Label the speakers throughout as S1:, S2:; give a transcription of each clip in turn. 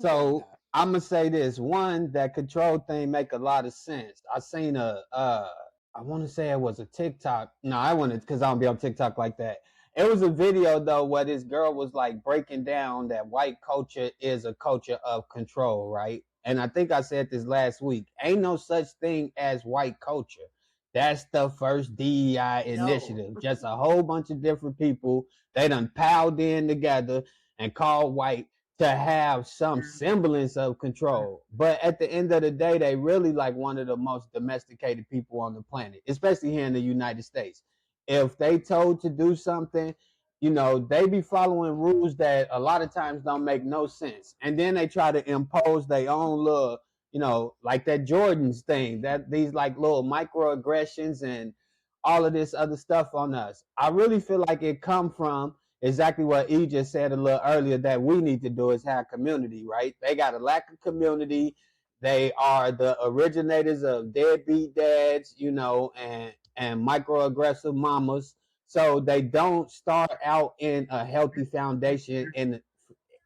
S1: So I'm gonna say this: one, that control thing make a lot of sense. I seen I want to say it was a TikTok. No, I wanted because I don't be on TikTok like that. It was a video though where this girl was like breaking down that white culture is a culture of control, right? And I think I said this last week. Ain't no such thing as white culture. That's the first DEI
S2: No.
S1: initiative. Just a whole bunch of different people. They done piled in together and called white to have some semblance of control. But at the end of the day, they really like one of the most domesticated people on the planet, especially here in the United States. If they told to do something, they be following rules that a lot of times don't make no sense. And then they try to impose their own little, like that Jordan's thing, that these like little microaggressions and all of this other stuff on us. I really feel like it come from exactly what E just said a little earlier, that we need to do is have community, right? They got a lack of community. They are the originators of deadbeat dads, and microaggressive mamas. So they don't start out in a healthy foundation in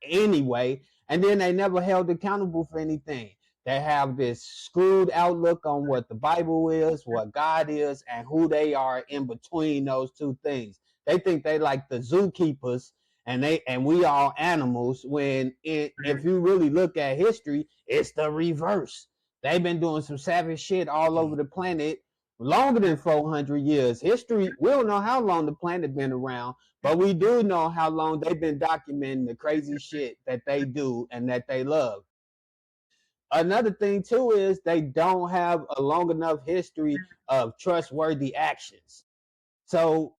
S1: any way, and then they never held accountable for anything. They have this screwed outlook on what the Bible is, what God is, and who they are in between those two things. They think they like the zookeepers, and we all animals. If you really look at history, it's the reverse. They've been doing some savage shit all over the planet longer than 400 years. History, we don't know how long the planet been around, but we do know how long they've been documenting the crazy shit that they do and that they love. Another thing too is they don't have a long enough history of trustworthy actions. So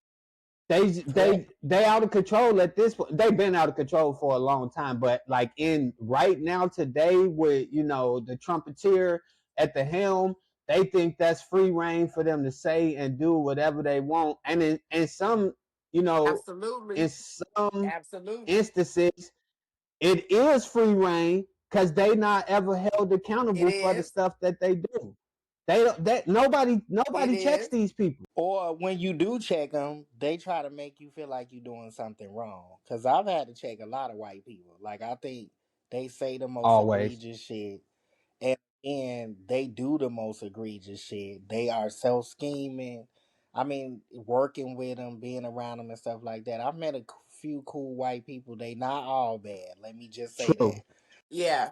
S1: they out of control at this point. They've been out of control for a long time, but like in right now today with the trumpeter at the helm, they think that's free reign for them to say and do whatever they want. And in some,
S2: Absolutely.
S1: in some
S2: Absolutely.
S1: instances, it is free reign because they not ever held
S2: It
S1: accountable for the
S2: is.
S1: stuff that they do. They don't that nobody
S2: It
S1: nobody checks
S2: is.
S1: these people.
S3: Or when you do check them, they try to make you feel like you're doing something wrong. Because I've had to check a lot of white people. Like, I think they say the most
S1: Always.
S3: egregious shit. And they do the most egregious shit. They are self scheming. I mean, working with them, being around them, and stuff like that. I've met a few cool white people. They not all bad. Let me just say that.
S1: True.
S2: Yeah.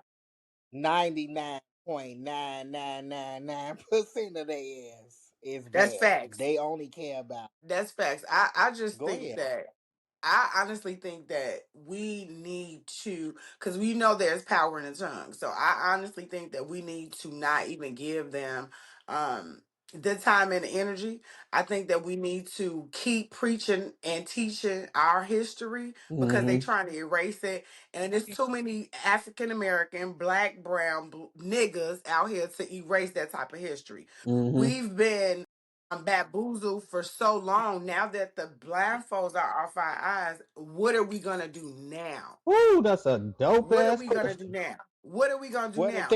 S3: 99.9999% of their ass is
S2: That's
S3: bad.
S2: facts.
S3: They only care about.
S2: That's facts. I just
S3: Go
S2: think
S3: ahead.
S2: that I honestly think that we need to, because we know there's power in the tongue. So I honestly think that we need to not even give them um the time and the energy. I think that we need to keep preaching and teaching our history because they
S1: Mm-hmm.
S2: trying to erase it. And there's too many African American, black, brown niggas out here to erase that type of history.
S1: Mm-hmm.
S2: We've been bamboozled for so long. Now that the blindfolds are off our eyes, what are we gonna do now?
S1: Ooh, that's a dope
S2: What are
S1: ass
S2: we gonna do
S1: question.
S2: now? What are we gonna do
S3: Well, the
S2: now?
S3: thing